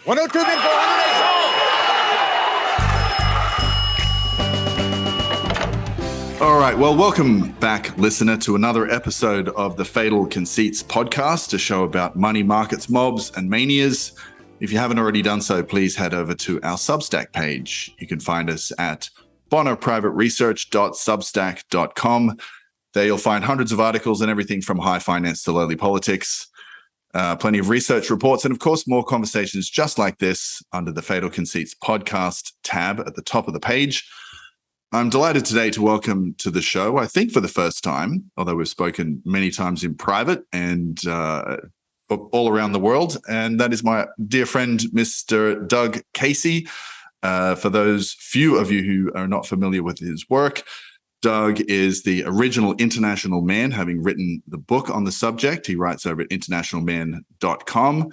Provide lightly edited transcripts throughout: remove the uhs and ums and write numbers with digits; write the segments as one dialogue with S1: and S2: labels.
S1: 102 din po,
S2: All right, well, welcome back, listener, to another episode of the Fatal Conceits podcast, a show about money, markets, mobs, and manias. If you haven't already done so, please head over to our Substack page. You can find us at bonoprivateresearch.substack.com. There you'll find hundreds of articles and everything from high finance to lowly politics. Plenty of research reports, and of course, more conversations just like this under the Fatal Conceits podcast tab at the top of the page. I'm delighted today to welcome to the show, I think for the first time, although we've spoken many times in private and all around the world, and that is my dear friend, Mr. Doug Casey. For those few of you who are not familiar with his work, Doug is the original international man, having written the book on the subject. He writes over at internationalman.com.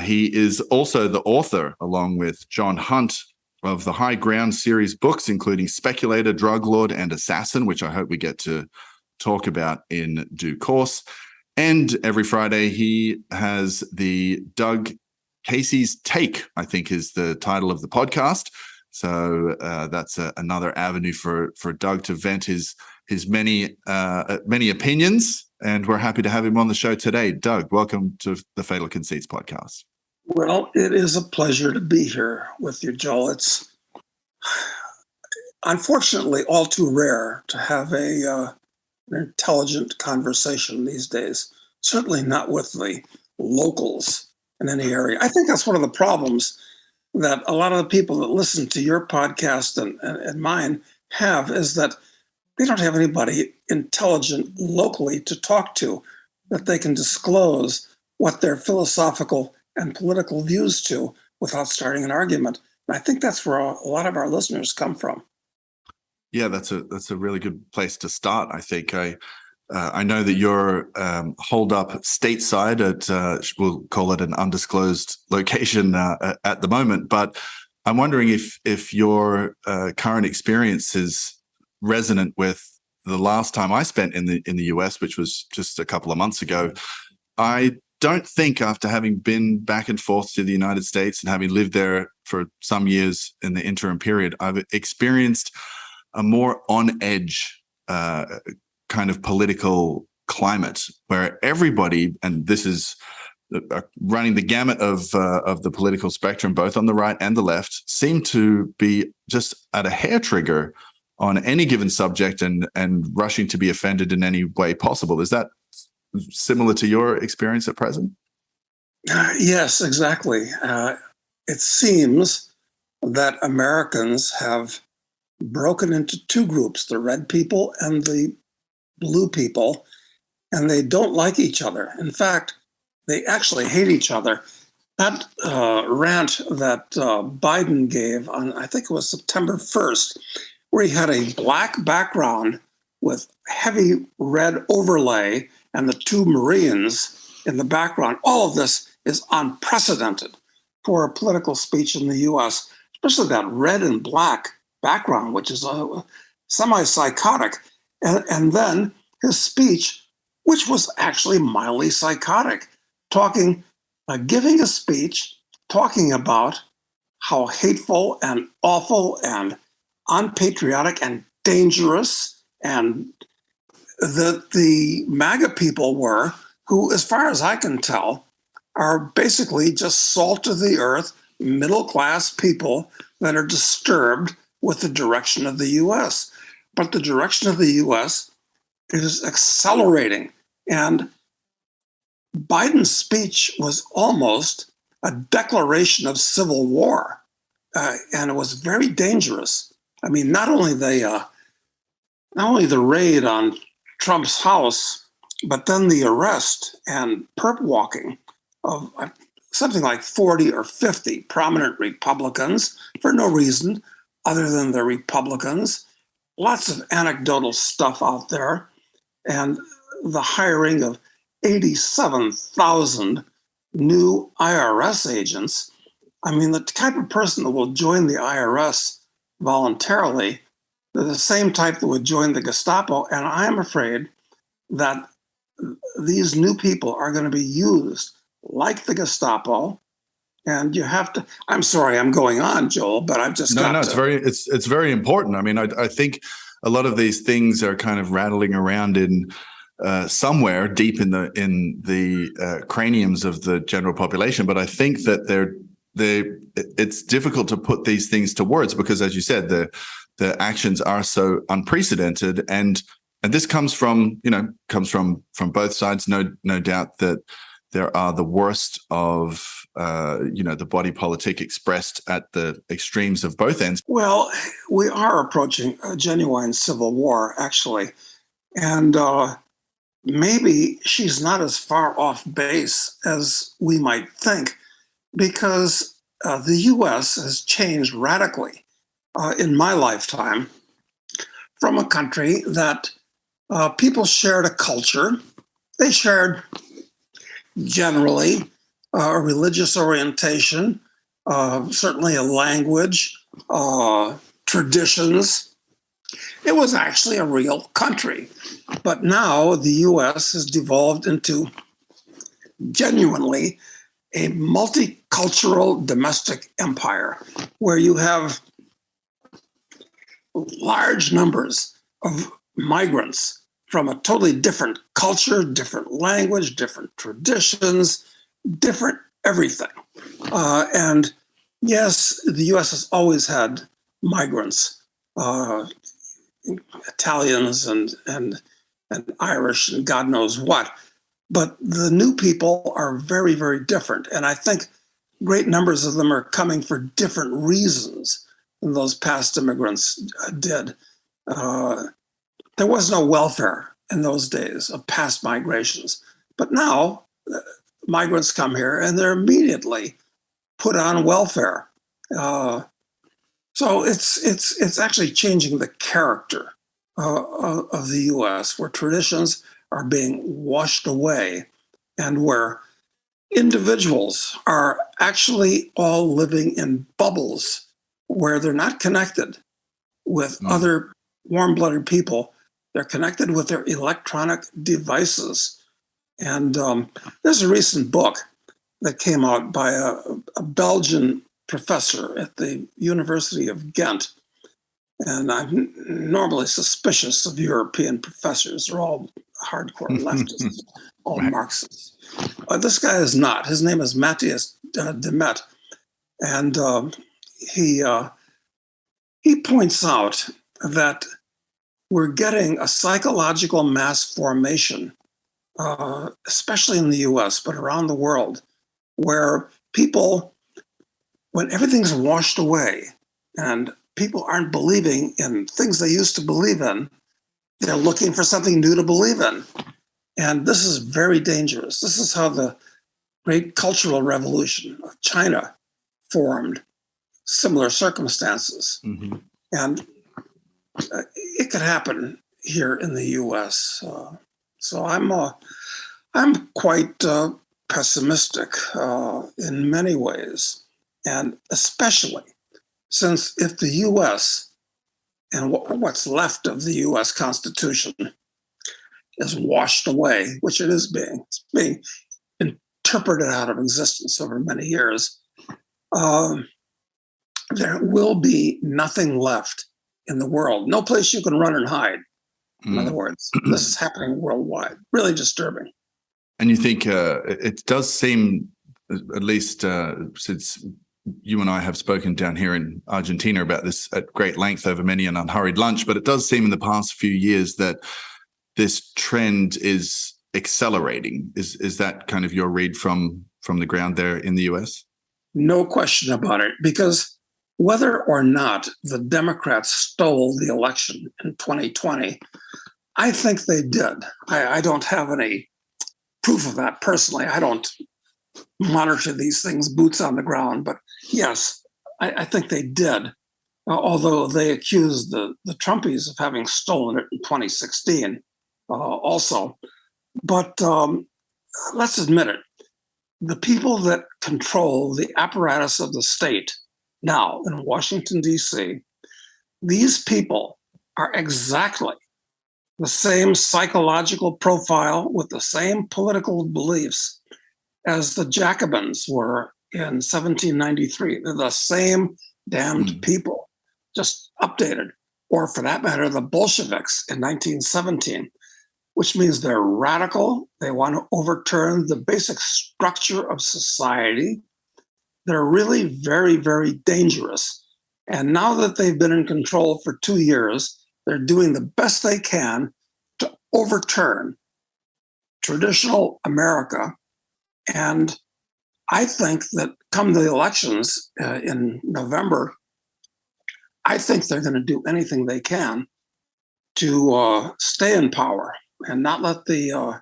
S2: He is also the author, along with John Hunt, of the High Ground series books, including Speculator, Drug Lord, and Assassin, which I hope we get to talk about in due course. And every Friday, he has the Doug Casey's Take, I think is the title of the podcast. So that's another avenue for Doug to vent his many opinions. And we're happy to have him on the show today. Doug, welcome to the Fatal Conceits podcast.
S3: Well, it is a pleasure to be here with you, Joel. It's unfortunately all too rare to have an intelligent conversation these days, certainly not with the locals in any area. I think that's one of the problems that a lot of the people that listen to your podcast and mine have, is that they don't have anybody intelligent locally to talk to that they can disclose what their philosophical and political views to without starting an argument. And I think that's where a lot of our listeners come from.
S2: Yeah, that's a really good place to start. I think I know that you're holed up stateside at we'll call it an undisclosed location at the moment. But I'm wondering if your current experience is resonant with the last time I spent in the US, which was just a couple of months ago. I don't think, after having been back and forth to the United States and having lived there for some years in the interim period, I've experienced a more on edge kind of political climate where everybody, and this is running the gamut of the political spectrum, both on the right and the left, seem to be just at a hair trigger on any given subject and rushing to be offended in any way possible. Is that similar to your experience at present?
S3: Yes, exactly. It seems that Americans have broken into two groups, the red people and the blue people, and they don't like each other. In fact, they actually hate each other. That rant that Biden gave on, I think it was September 1st, where he had a black background with heavy red overlay and the two Marines in the background. All of this is unprecedented for a political speech in the US, especially that red and black background, which is semi-psychotic. And then his speech, which was actually mildly psychotic, giving a speech talking about how hateful and awful and unpatriotic and dangerous and the MAGA people were, who, as far as I can tell, are basically just salt of the earth, middle-class people that are disturbed with the direction of the U.S. But the direction of the U.S. is accelerating. And Biden's speech was almost a declaration of civil war. And it was very dangerous. I mean, not only the raid on Trump's house, but then the arrest and perp walking of something like 40 or 50 prominent Republicans for no reason other than they're Republicans. Lots of anecdotal stuff out there. And the hiring of 87,000 new IRS agents. I mean, the type of person that will join the IRS voluntarily, they're the same type that would join the Gestapo. And I am afraid that these new people are going to be used like the Gestapo And you have to, I'm sorry, I'm going on, Joel, but I've just got
S2: it's very important. I mean, I think a lot of these things are kind of rattling around in somewhere deep in the craniums of the general population. But I think that it's difficult to put these things to words because, as you said, the actions are so unprecedented, and this comes from both sides. No doubt that there are the worst of the body politic expressed at the extremes of both ends.
S3: Well, we are approaching a genuine civil war, actually, and maybe she's not as far off base as we might think, because the U.S. has changed radically in my lifetime from a country that people shared a culture. They shared generally a religious orientation, certainly a language, traditions. It was actually a real country. But now the US has devolved into genuinely a multicultural domestic empire where you have large numbers of migrants from a totally different culture, different language, different traditions, different everything. And yes, the US has always had migrants, Italians and Irish and God knows what. But the new people are very, very different. And I think great numbers of them are coming for different reasons than those past immigrants did. There was no welfare in those days of past migrations. But now migrants come here and they're immediately put on welfare. So it's actually changing the character of the US, where traditions are being washed away and where individuals are actually all living in bubbles where they're not connected with other warm-blooded people. They're connected with their electronic devices. And there's a recent book that came out by a Belgian professor at the University of Ghent. And I'm normally suspicious of European professors. They're all hardcore leftists, all Marxists. This guy is not. His name is Matthias Demet. And he points out that we're getting a psychological mass formation, especially in the US, but around the world, where people, when everything's washed away and people aren't believing in things they used to believe in, they're looking for something new to believe in. And this is very dangerous. This is how the great cultural revolution of China formed, similar circumstances. Mm-hmm. And it could happen here in the US. So I'm quite pessimistic in many ways, and especially since if the US and what's left of the US Constitution is washed away, which it's being interpreted out of existence over many years, there will be nothing left in the world. No place you can run and hide. In other words, this is happening worldwide. Really disturbing.
S2: And you think it does seem, at least since you and I have spoken down here in Argentina about this at great length over many an unhurried lunch, but it does seem in the past few years that this trend is accelerating. Is that kind of your read from the ground there in the US?
S3: No question about it, because whether or not the Democrats stole the election in 2020, I think they did. I don't have any proof of that personally. I don't monitor these things boots on the ground, but yes, I think they did. Although they accused the Trumpies of having stolen it in 2016 also. But let's admit it, the people that control the apparatus of the state now in Washington, D.C., these people are exactly the same psychological profile with the same political beliefs as the Jacobins were in 1793. They're the same damned people, just updated. Or for that matter, the Bolsheviks in 1917, which means they're radical. They want to overturn the basic structure of society. They're really very, very dangerous. And now that they've been in control for 2 years, they're doing the best they can to overturn traditional America. And I think that come the elections in November, I think they're going to do anything they can to stay in power and not let the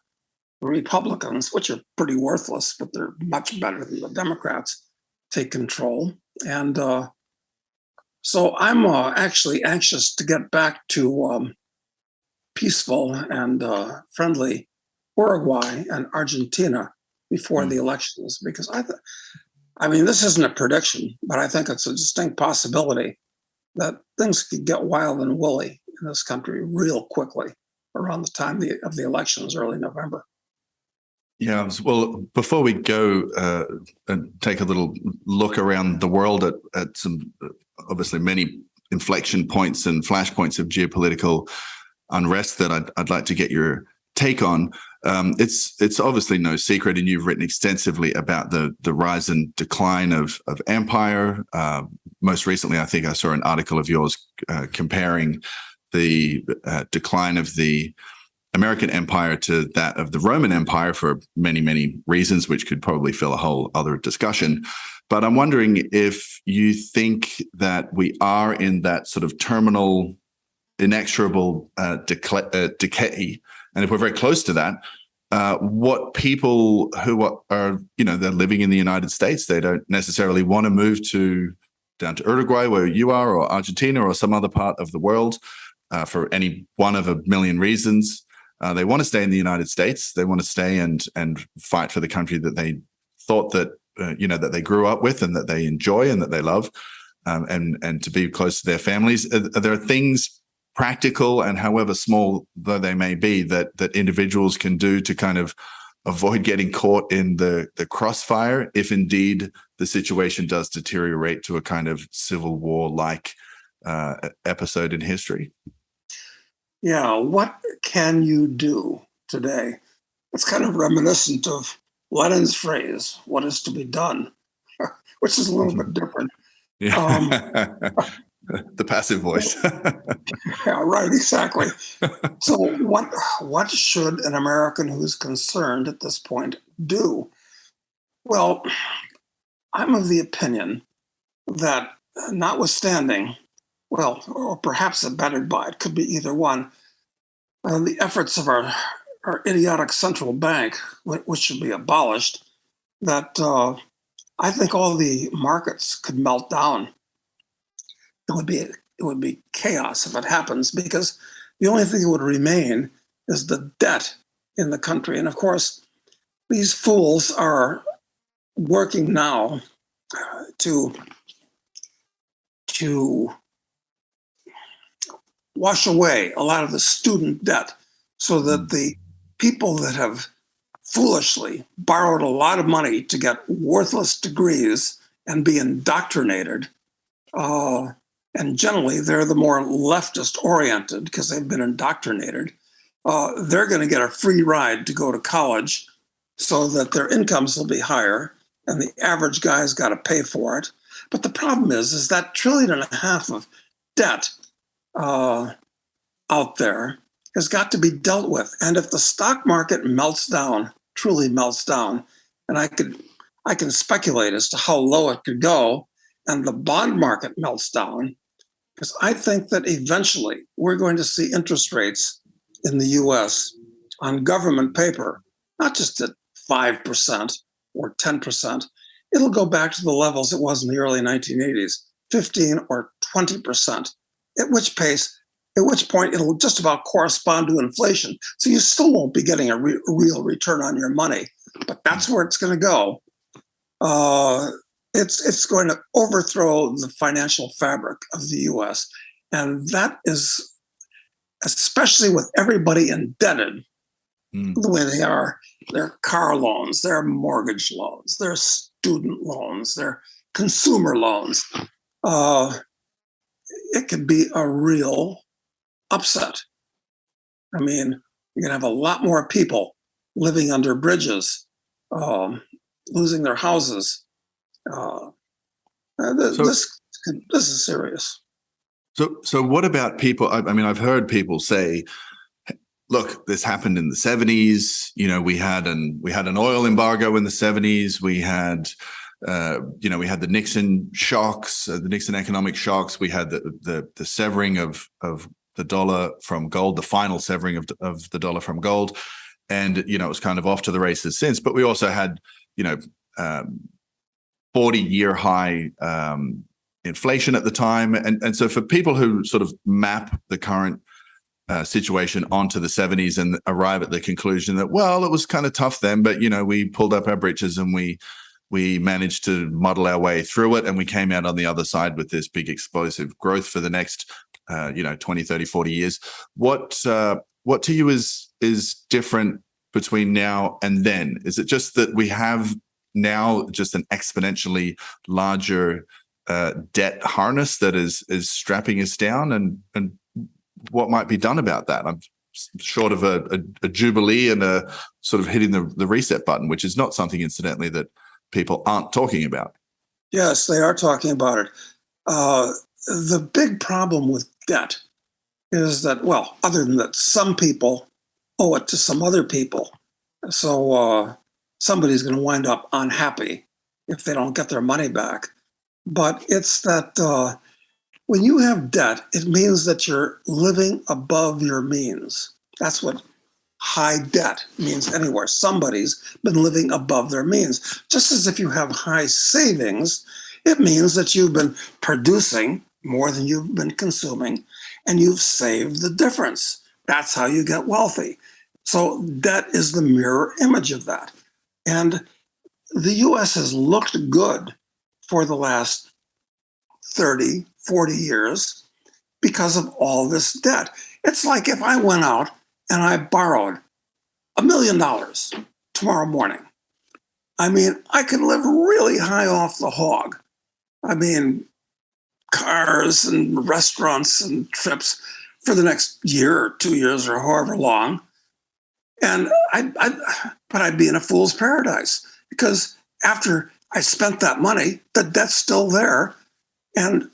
S3: Republicans, which are pretty worthless, but they're much better than the Democrats, take control. And so I'm actually anxious to get back to peaceful and friendly Uruguay and Argentina before the elections, because I mean, this isn't a prediction, but I think it's a distinct possibility that things could get wild and woolly in this country real quickly around the time of the elections, early November.
S2: Yeah, well, before we go and take a little look around the world at some, obviously, many inflection points and flashpoints of geopolitical unrest that I'd like to get your take on. It's obviously no secret, and you've written extensively about the rise and decline of empire. Most recently, I think I saw an article of yours comparing the decline of the American empire to that of the Roman Empire for many, many reasons, which could probably fill a whole other discussion. But I'm wondering if you think that we are in that sort of terminal, inexorable decay, and if we're very close to that, what people who are, they're living in the United States, they don't necessarily want to move down to Uruguay, where you are, or Argentina, or some other part of the world for any one of a million reasons. They want to stay in the United States. They want to stay and fight for the country that they thought that that they grew up with and that they enjoy and that they love, and to be close to their families. There are things, practical and however small though they may be, that individuals can do to kind of avoid getting caught in the crossfire if indeed the situation does deteriorate to a kind of civil war-like episode in history.
S3: Yeah, what can you do today? It's kind of reminiscent of Lenin's phrase, "What is to be done," which is a little bit different.
S2: Yeah. The passive voice.
S3: Yeah, right, exactly. So what should an American who's concerned at this point do? Well, I'm of the opinion that notwithstanding, well, or perhaps abetted by, it could be either one, the efforts of our idiotic central bank, which should be abolished, that I think all the markets could melt down. It would be chaos if it happens, because the only thing that would remain is the debt in the country. And of course, these fools are working now to wash away a lot of the student debt, so that the people that have foolishly borrowed a lot of money to get worthless degrees and be indoctrinated, and generally they're the more leftist oriented because they've been indoctrinated, they're going to get a free ride to go to college so that their incomes will be higher, and the average guy's got to pay for it. But the problem is that $1.5 trillion of debt out there has got to be dealt with. And if the stock market melts down, truly melts down, and I can speculate as to how low it could go, and the bond market melts down, because I think that eventually we're going to see interest rates in the US on government paper, not just at 5% or 10%. It'll go back to the levels it was in the early 1980s, 15 or 20%, at which point it'll just about correspond to inflation. So you still won't be getting a real return on your money, but that's where it's going to go. It's going to overthrow the financial fabric of the US. And that is, especially with everybody indebted the way they are, their car loans, their mortgage loans, their student loans, they're consumer loans. It could be a real upset. I mean, you're going to have a lot more people living under bridges, losing their houses. Uh,
S2: So,
S3: this is serious.
S2: so what about people? I mean, I've heard people say, look, this happened in the 70s. You know, we had an oil embargo in the 70s. We had, we had the Nixon shocks, the Nixon economic shocks. We had the severing of the dollar from gold, the final severing of the dollar from gold, and it was kind of off to the races since. But we also had 40-year high inflation at the time, and so for people who sort of map the current situation onto the 70s and arrive at the conclusion that, well, it was kind of tough then, but we pulled up our britches and we managed to muddle our way through it, and we came out on the other side with this big explosive growth for the next 20, 30, 40 years. What to you is different between now and then? Is it just that we have now just an exponentially larger debt harness that is strapping us down, and what might be done about that? I'm short of a jubilee and a sort of hitting the reset button, which is not something, incidentally, that people aren't talking about.
S3: Yes, they are talking about it. The big problem with debt is that, well, other than that, some people owe it to some other people. So somebody's going to wind up unhappy if they don't get their money back. But it's that when you have debt, it means that you're living above your means. That's what high debt means anywhere. Somebody's been living above their means. Just as if you have high savings, it means that you've been producing more than you've been consuming, and you've saved the difference. That's how you get wealthy. So debt is the mirror image of that. And the US has looked good for the last 30, 40 years because of all this debt. It's like if I went out and I borrowed $1 million tomorrow morning. I mean, I could live really high off the hog. I mean, cars and restaurants and trips for the next year or 2 years or however long. And but I'd be in a fool's paradise, because after I spent that money, the debt's still there, and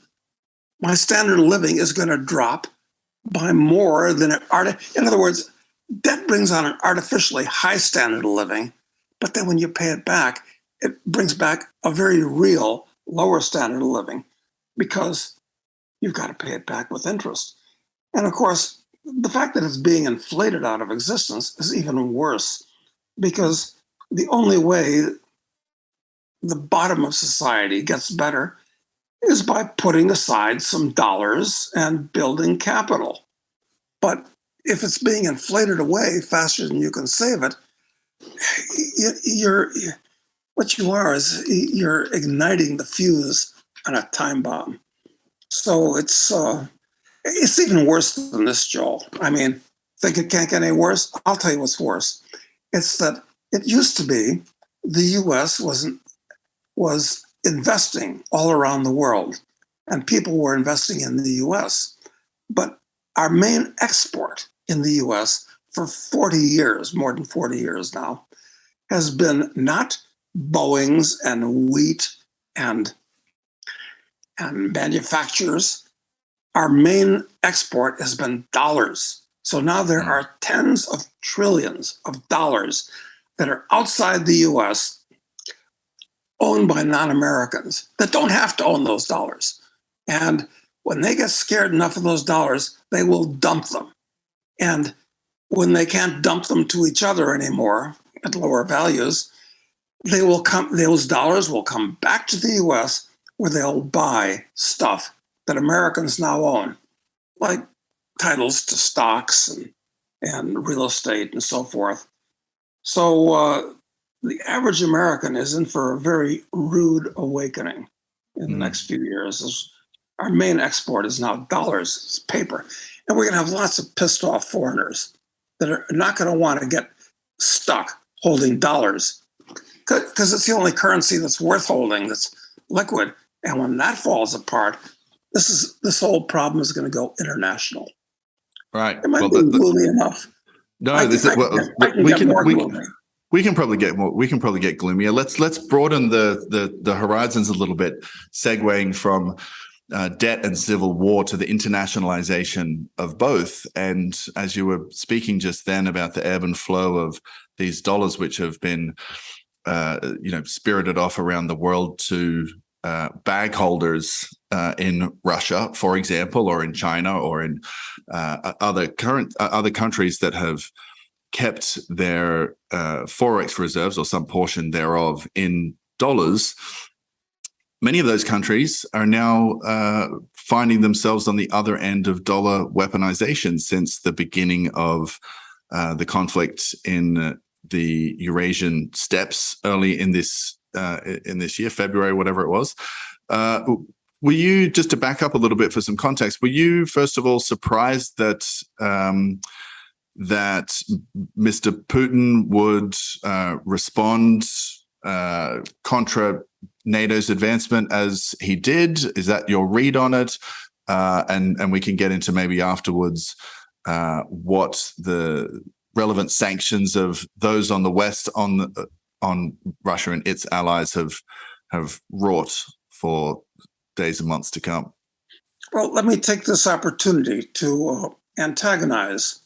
S3: my standard of living is going to drop by more than it. In other words, debt brings on an artificially high standard of living, but then when you pay it back, it brings back a very real lower standard of living, because you've got to pay it back with interest. And of course, the fact that it's being inflated out of existence is even worse, because the only way the bottom of society gets better is by putting aside some dollars and building capital. But if it's being inflated away faster than you can save it, what you are is you're igniting the fuse on a time bomb. So it's even worse than this, Joel. I mean, think it can't get any worse? I'll tell you what's worse. It's that it used to be the US was investing all around the world, and people were investing in the US. But our main export in the US for 40 years, more than 40 years now, has been not Boeings and wheat and manufacturers. Our main export has been dollars. So now there are tens of trillions of dollars that are outside the US, owned by non-Americans that don't have to own those dollars. And when they get scared enough of those dollars, they will dump them. And when they can't dump them to each other anymore at lower values, those dollars will come back to the US, where they'll buy stuff that Americans now own, like titles to stocks and real estate and so forth. So the average American is in for a very rude awakening in the next few years. Our main export is now dollars, it's paper. And we're going to have lots of pissed off foreigners that are not going to want to get stuck holding dollars. because it's the only currency that's worth holding, that's liquid. And when that falls apart, this whole problem is going to go international.
S2: Right.
S3: It might
S2: Well,
S3: be gloomy enough.
S2: no, this is
S3: I can get more gloomy.
S2: We can probably get more. We can probably get gloomier. Let's broaden the horizons a little bit, segueing from debt and civil war to the internationalization of both. And as you were speaking just then about the ebb and flow of these dollars, which have been, spirited off around the world to bag holders in Russia, for example, or in China, or in other countries that have kept their forex reserves or some portion thereof in dollars. Many of those countries are now finding themselves on the other end of dollar weaponization since the beginning of the conflict in the Eurasian steppes early in this year, February, whatever it was. Were you, just to back up a little bit for some context, were you first of all surprised that that Mr. Putin would respond contra NATO's advancement as he did? Is that your read on it? And we can get into maybe afterwards what the relevant sanctions of those on the West on Russia and its allies have wrought for days and months to come.
S3: Well, let me take this opportunity to antagonize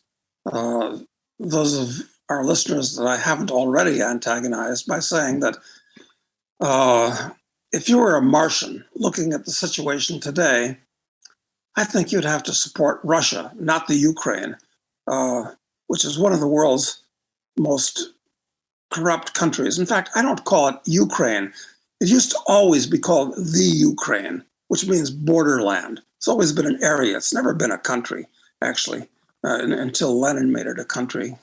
S3: those of our listeners that I haven't already antagonized by saying that if you were a Martian looking at the situation today, I think you'd have to support Russia, not the Ukraine, which is one of the world's most corrupt countries. In fact, I don't call it Ukraine. It used to always be called the Ukraine, which means borderland. It's always been an area. It's never been a country, actually, until Lenin made it a country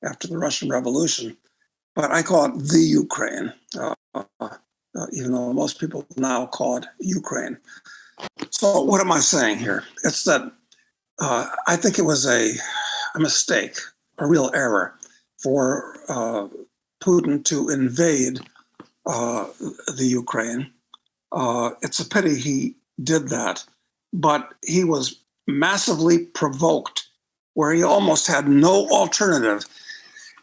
S3: after the Russian Revolution. But I call it the Ukraine, even though most people now call it Ukraine. So what am I saying here? It's that I think it was a mistake, a real error for Putin to invade the Ukraine. It's a pity he did that, but he was massively provoked where he almost had no alternative.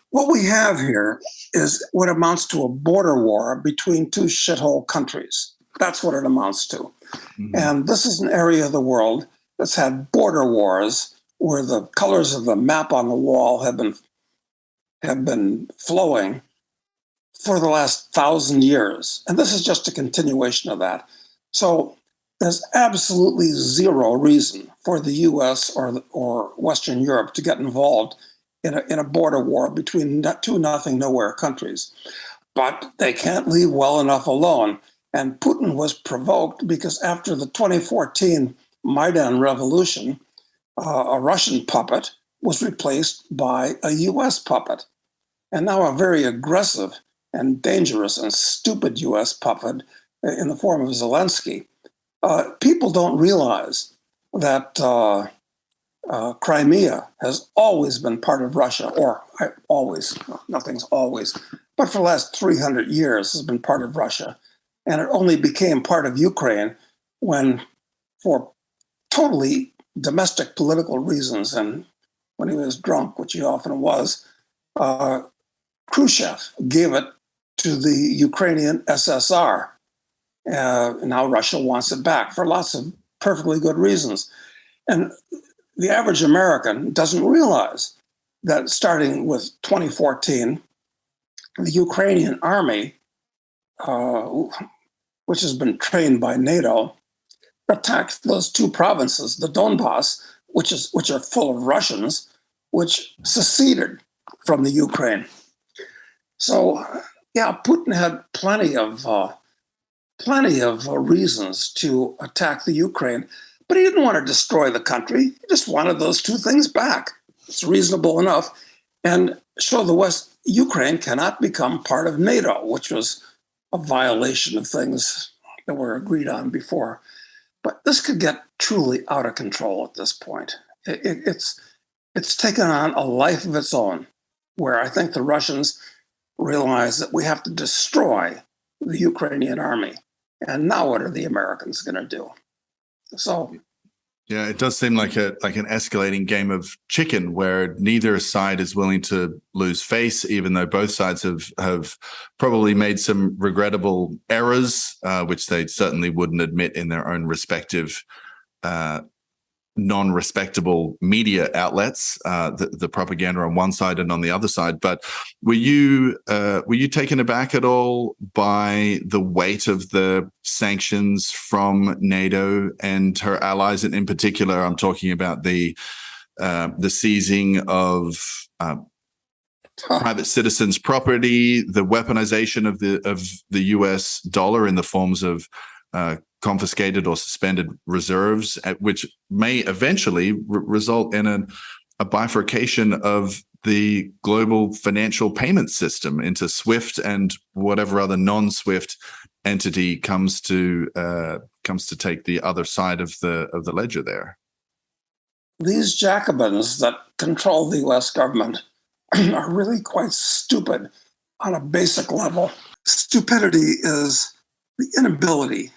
S3: What we have here is what amounts to a border war between two shithole countries. That's what it amounts to. Mm-hmm. And this is an area of the world that's had border wars where the colors of the map on the wall have been flowing for the last 1,000 years. And this is just a continuation of that. So there's absolutely zero reason for the US or Western Europe to get involved in a border war between two nothing nowhere countries. But they can't leave well enough alone. And Putin was provoked because after the 2014 Maidan revolution, a Russian puppet was replaced by a US puppet. And now a very aggressive and dangerous and stupid US puppet in the form of Zelensky. People don't realize that Crimea has always been part of Russia, or always, nothing's always, but for the last 300 years has been part of Russia. And it only became part of Ukraine when, for totally domestic political reasons, and when he was drunk, which he often was, Khrushchev gave it to the Ukrainian SSR. Now Russia wants it back for lots of perfectly good reasons. And the average American doesn't realize that starting with 2014, the Ukrainian army, which has been trained by NATO, attacked those two provinces, the Donbass, which are full of Russians, which seceded from the Ukraine. So, yeah, Putin had plenty of reasons to attack the Ukraine, but he didn't want to destroy the country. He just wanted those two things back. It's reasonable enough, and show the West Ukraine cannot become part of NATO, which was a violation of things that were agreed on before. But this could get truly out of control at this point. It's taken on a life of its own, where I think the Russians realize that we have to destroy the Ukrainian army. And now what are the Americans going to do? So,
S2: yeah, it does seem like an escalating game of chicken where neither side is willing to lose face, even though both sides have probably made some regrettable errors, which they certainly wouldn't admit in their own respective non-respectable media outlets, the propaganda on one side and on the other side. But were you taken aback at all by the weight of the sanctions from NATO and her allies, and in particular, I'm talking about the seizing of private citizens' property, the weaponization of the U.S. dollar in the forms of confiscated or suspended reserves, which may eventually result in a bifurcation of the global financial payment system into SWIFT and whatever other non-SWIFT entity comes to take the other side of the ledger there.
S3: These Jacobins that control the U.S. government are really quite stupid on a basic level. Stupidity is the inability,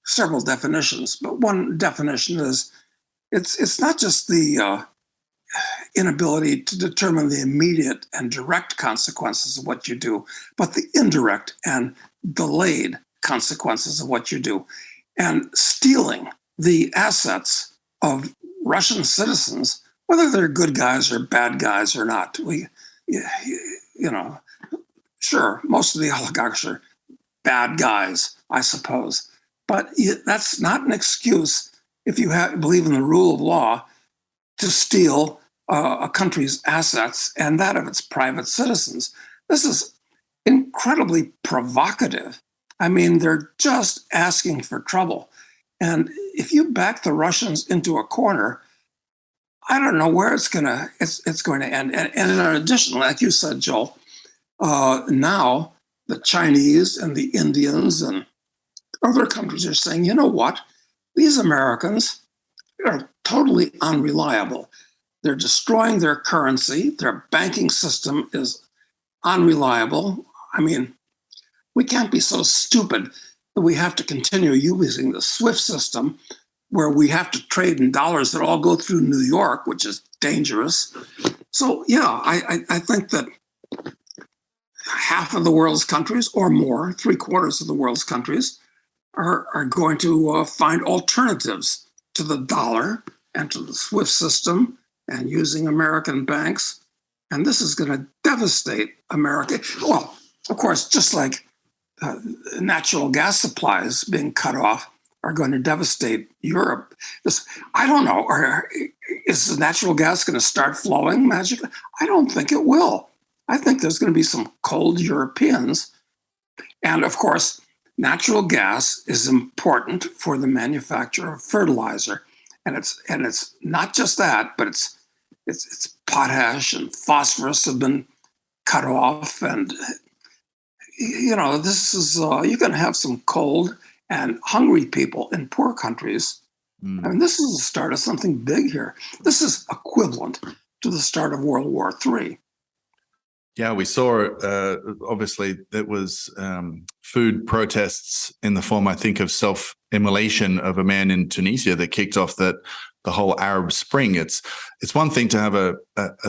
S3: several definitions, but one definition is it's not just the inability to determine the immediate and direct consequences of what you do, but the indirect and delayed consequences of what you do. And stealing the assets of Russian citizens, whether they're good guys or bad guys or not, sure, most of the oligarchs are bad guys, I suppose. But that's not an excuse, if you believe in the rule of law, to steal a country's assets and that of its private citizens. This is incredibly provocative. I mean, they're just asking for trouble. And if you back the Russians into a corner, I don't know where it's going to end. And in addition, like you said, Joel, now the Chinese and the Indians and other countries are saying, you know what? These Americans are totally unreliable. They're destroying their currency. Their banking system is unreliable. I mean, we can't be so stupid that we have to continue using the SWIFT system where we have to trade in dollars that all go through New York, which is dangerous. So, yeah, I think that half of the world's countries or more, 3/4 of the world's countries, are going to find alternatives to the dollar and to the SWIFT system and using American banks. And this is going to devastate America. Well, of course, just like natural gas supplies being cut off are going to devastate Europe. I don't know, is the natural gas going to start flowing magically? I don't think it will. I think there's going to be some cold Europeans. And of course, natural gas is important for the manufacture of fertilizer, and it's not just that, but it's potash and phosphorus have been cut off, and this is you're going to have some cold and hungry people in poor countries. I mean, this is the start of something big here. This is equivalent to the start of World War III.
S2: Yeah, we saw, obviously, it was food protests in the form, I think, of self-immolation of a man in Tunisia that kicked off the whole Arab Spring. It's one thing to have a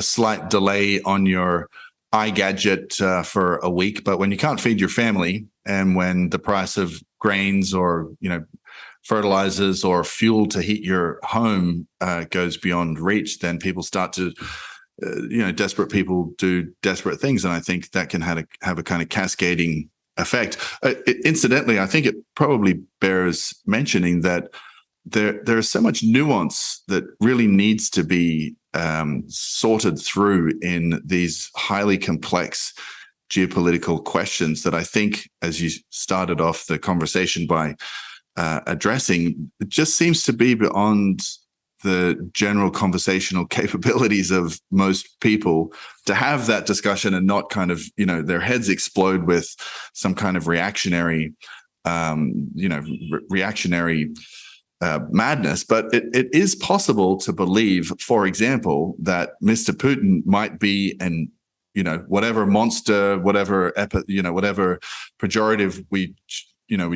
S2: slight delay on your iGadget for a week, but when you can't feed your family and when the price of grains or fertilizers or fuel to heat your home goes beyond reach, then people start to desperate people do desperate things, and I think that can have a kind of cascading effect. Incidentally, I think it probably bears mentioning that there is so much nuance that really needs to be sorted through in these highly complex geopolitical questions that I think, as you started off the conversation by addressing, it just seems to be beyond the general conversational capabilities of most people to have that discussion and not kind of, their heads explode with some kind of reactionary madness. But it is possible to believe, for example, that Mr. Putin might be an whatever monster, whatever whatever pejorative we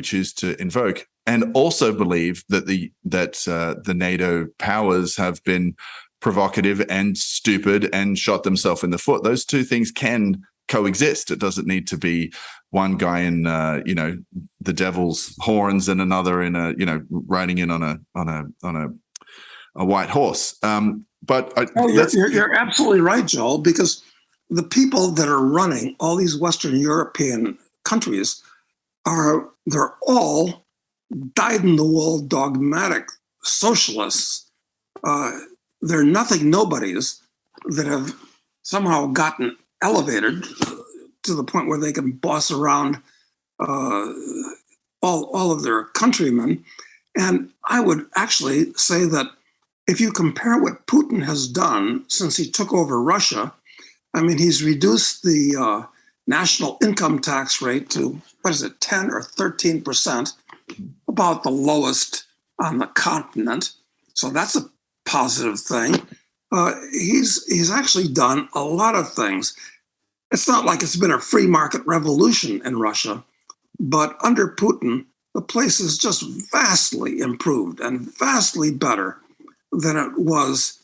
S2: choose to invoke, and also believe that the NATO powers have been provocative and stupid and shot themselves in the foot. Those two things can coexist. It doesn't need to be one guy in the devil's horns and another in riding in on a white horse.
S3: You're absolutely right, Joel, because the people that are running all these Western European countries they're all dyed-in-the-wool dogmatic socialists. They're nothing nobodies that have somehow gotten elevated to the point where they can boss around all of their countrymen. And I would actually say that if you compare what Putin has done since he took over Russia, I mean, he's reduced the national income tax rate to, 10 or 13%, about the lowest on the continent. So that's a positive thing. He's actually done a lot of things. It's not like it's been a free market revolution in Russia, but under Putin, the place is just vastly improved and vastly better than it was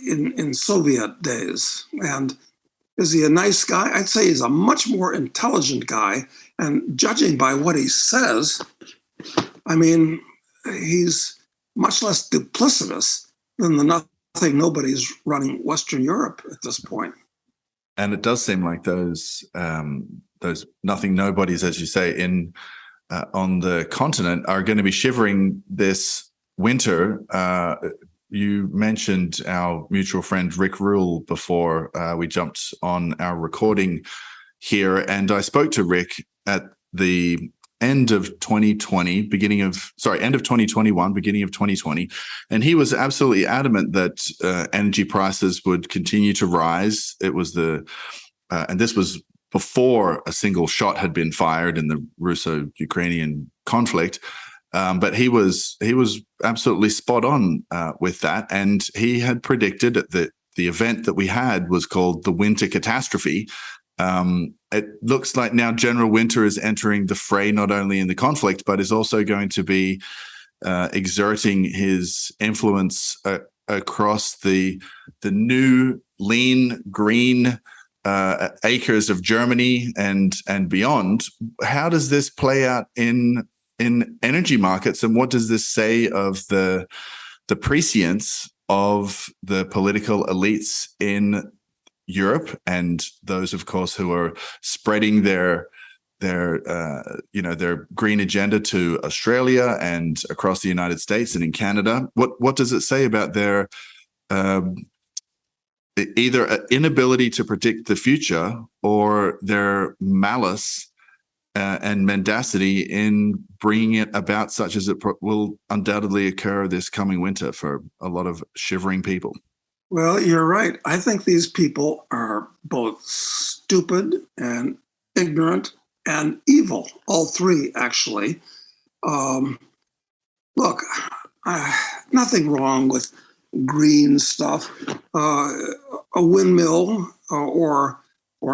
S3: in Soviet days. And is he a nice guy? I'd say he's a much more intelligent guy. And judging by what he says, I mean, he's much less duplicitous than the nothing nobody's running Western Europe at this point.
S2: And it does seem like those nothing nobodies, as you say, on the continent are going to be shivering this winter. You mentioned our mutual friend Rick Rule before we jumped on our recording here, and I spoke to Rick at the end of 2021, beginning of 2020, and he was absolutely adamant that energy prices would continue to rise. It was and this was before a single shot had been fired in the Russo-Ukrainian conflict. But he was absolutely spot on with that, and he had predicted that the event that we had was called the winter catastrophe. It looks like now General Winter is entering the fray, not only in the conflict, but is also going to be exerting his influence across the new lean green acres of Germany and beyond. How does this play out in energy markets, and what does this say of the prescience of the political elites in Europe and those, of course, who are spreading their green agenda to Australia and across the United States and in Canada? What does it say about their either inability to predict the future or their malice and mendacity in bringing it about, such as it will undoubtedly occur this coming winter for a lot of shivering people?
S3: Well, you're right. I think these people are both stupid and ignorant and evil, all three, actually. Look, nothing wrong with green stuff. A windmill or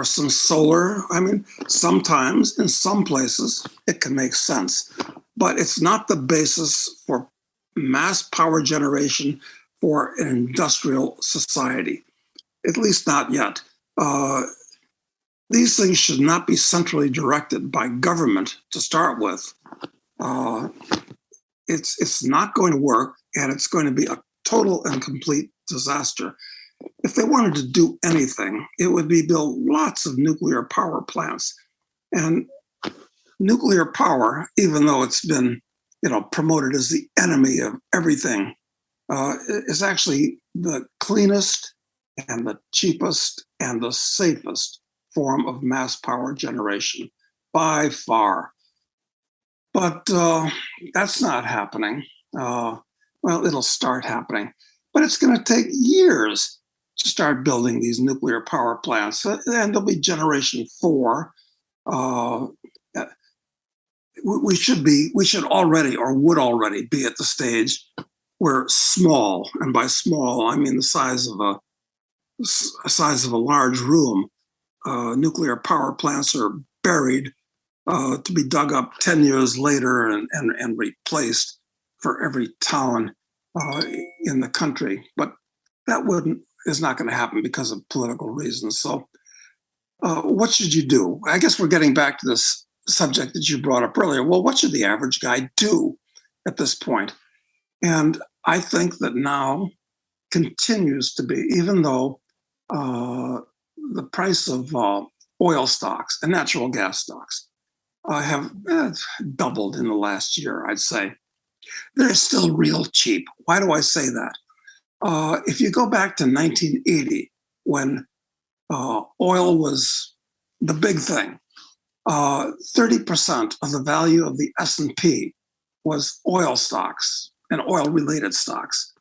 S3: some solar. I mean, sometimes in some places it can make sense, but it's not the basis for mass power generation for an industrial society, at least not yet. These things should not be centrally directed by government to start with. It's not going to work, and it's going to be a total and complete disaster. If they wanted to do anything, it would be build lots of nuclear power plants. And nuclear power, even though it's been, promoted as the enemy of everything, is actually the cleanest and the cheapest and the safest form of mass power generation by far. But that's not happening. Well, it'll start happening, but it's going to take years to start building these nuclear power plants. And there'll be generation 4. We should already, or would already be at the stage where small, and by small I mean the size of a large room, nuclear power plants are buried to be dug up 10 years later and replaced for every town in the country. But that is not going to happen because of political reasons. So what should you do? I guess we're getting back to this subject that you brought up earlier. Well, what should the average guy do at this point? And I think that now continues to be, even though the price of oil stocks and natural gas stocks have doubled in the last year, I'd say, they're still real cheap. Why do I say that? If you go back to 1980, when oil was the big thing, 30% of the value of the S&P was oil stocks and oil-related stocks.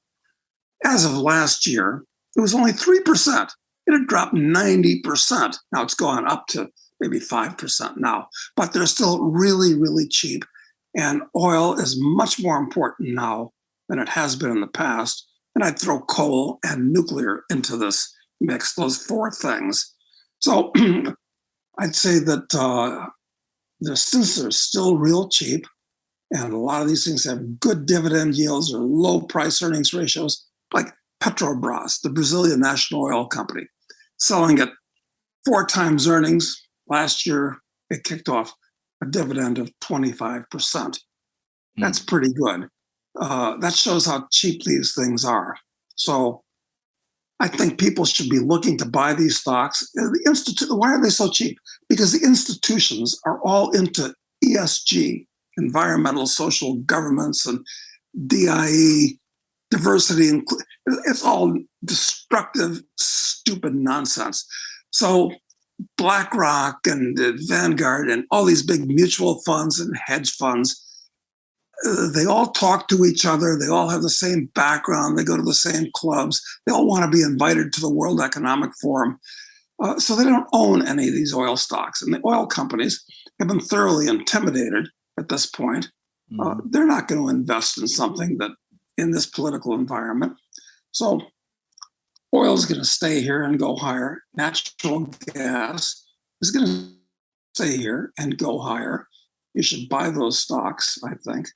S3: As of last year, it was only 3%. It had dropped 90%. Now it's gone up to maybe 5% now, but they're still really, really cheap. And oil is much more important now than it has been in the past. And I'd throw coal and nuclear into this mix, those four things. So I'd say that since they're still real cheap, and a lot of these things have good dividend yields or low price earnings ratios, like Petrobras, the Brazilian national oil company, selling at 4 times earnings. Last year, it kicked off a dividend of 25%. That's pretty good. That shows how cheap these things are. So I think people should be looking to buy these stocks. Why are they so cheap? Because the institutions are all into ESG, environmental, social governance, and DIE, diversity. It's all destructive, stupid nonsense. So BlackRock and Vanguard and all these big mutual funds and hedge funds, they all talk to each other. They all have the same background. They go to the same clubs. They all want to be invited to the World Economic Forum. So they don't own any of these oil stocks. And the oil companies have been thoroughly intimidated at this point. They're not going to invest in something that in this political environment. So oil is going to stay here and go higher. Natural gas is going to stay here and go higher. You should buy those stocks, I think.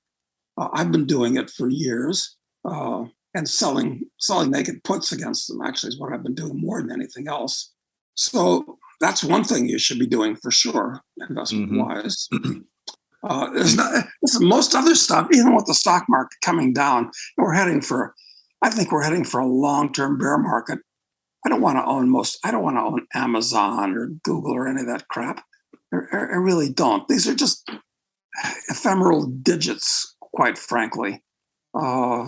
S3: I've been doing it for years, and selling naked puts against them actually is what I've been doing more than anything else. So that's one thing you should be doing for sure, investment-wise. Most other stuff, even with the stock market coming down, I think we're heading for a long-term bear market. I don't want to own Amazon or Google or any of that crap. I really don't. These are just ephemeral digits, quite frankly. I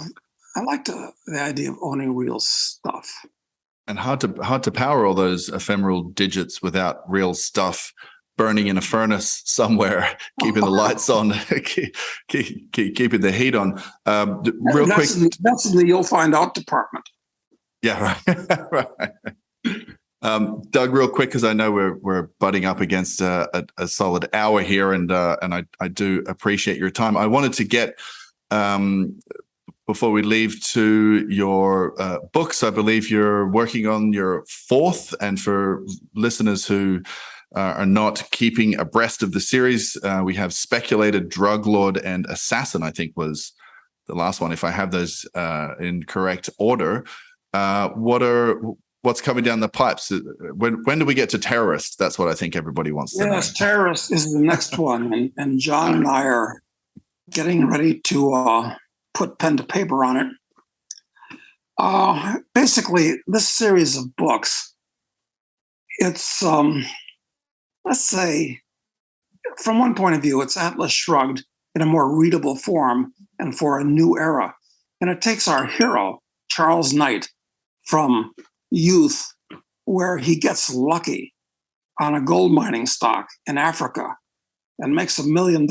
S3: like the idea of owning real stuff.
S2: And hard to power all those ephemeral digits without real stuff burning in a furnace somewhere, keeping the lights on, keeping the heat on. Real quick,
S3: that's in the you'll find out department.
S2: Yeah, right. Doug, real quick, because I know we're butting up against a solid hour here, and I do appreciate your time. I wanted to get before we leave to your books. I believe you're working on your 4th, and for listeners who are not keeping abreast of the series, we have Speculated, Drug Lord, and Assassin, I think was the last one, if I have those in correct order. What's coming down the pipes? When do we get to Terrorist? That's what I think everybody wants to know.
S3: Yes, Terrorist is the next one, and John and I are getting ready to put pen to paper on it. Basically, this series of books, it's let's say, from one point of view, it's Atlas Shrugged in a more readable form and for a new era. And it takes our hero, Charles Knight, from youth, where he gets lucky on a gold mining stock in Africa and makes $1 million,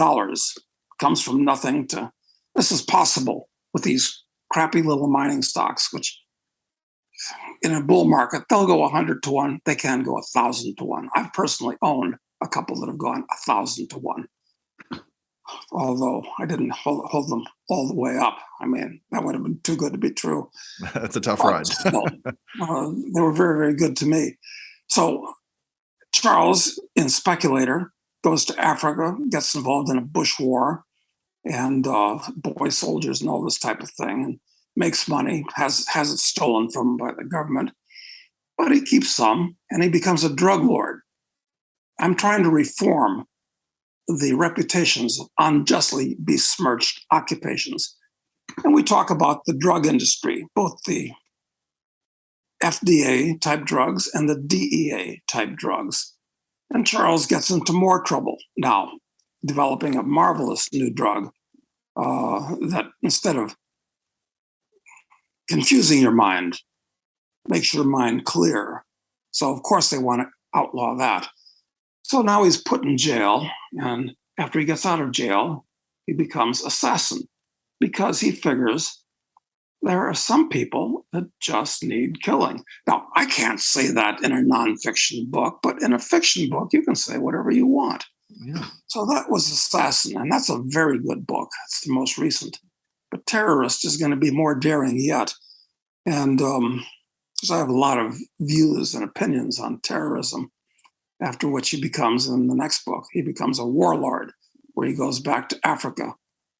S3: comes from nothing to, this is possible with these crappy little mining stocks, which in a bull market, they'll go 100 to 1. They can go 1,000 to 1. I've personally owned a couple that have gone 1,000 to 1, although I didn't hold them all the way up. I mean, that would have been too good to be true.
S2: That's a tough ride.
S3: Still, they were very, very good to me. So Charles, in Speculator, goes to Africa, gets involved in a bush war, and boy soldiers and all this type of thing, and makes money, has it stolen from him by the government, but he keeps some, and he becomes a drug lord. I'm trying to reform the reputations of unjustly besmirched occupations. And we talk about the drug industry, both the FDA type drugs and the DEA type drugs. And Charles gets into more trouble now, developing a marvelous new drug that, instead of confusing your mind, makes your mind clear. So of course they want to outlaw that. So now he's put in jail, and after he gets out of jail, he becomes assassin, because he figures there are some people that just need killing. Now, I can't say that in a nonfiction book, but in a fiction book, you can say whatever you want.
S2: Yeah.
S3: So that was Assassin, and that's a very good book. It's the most recent. But Terrorist is going to be more daring yet. And because I have a lot of views and opinions on terrorism, after which he becomes, in the next book, he becomes a warlord, where he goes back to Africa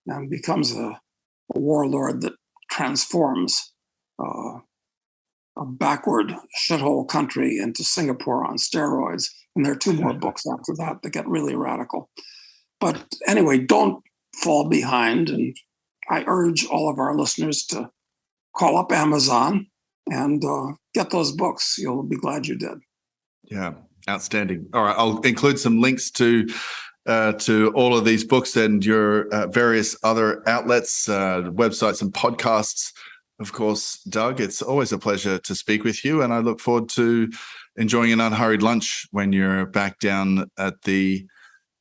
S3: and becomes a warlord that transforms a backward shithole country into Singapore on steroids. And there are 2 more books after that that get really radical. But anyway, don't fall behind. And I urge all of our listeners to call up Amazon and get those books. You'll be glad you did.
S2: Yeah, outstanding. All right, I'll include some links to all of these books and your various other outlets, websites and podcasts. Of course, Doug, it's always a pleasure to speak with you, and I look forward to enjoying an unhurried lunch when you're back down at the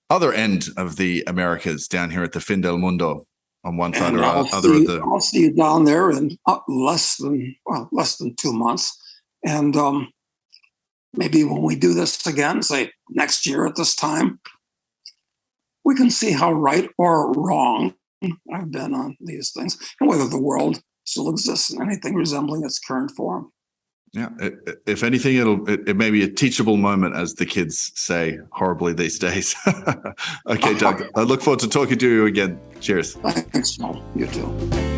S2: other end of the Americas, down here at the Fin del Mundo, on one side or other of the...
S3: I'll see you down there in less than 2 months. And maybe when we do this again, say next year at this time, we can see how right or wrong I've been on these things, and whether the world still exists in anything resembling its current form.
S2: Yeah, if anything, it may be a teachable moment, as the kids say horribly these days. Okay, Doug, I look forward to talking to you again. Cheers.
S3: Thanks, Paul. You too.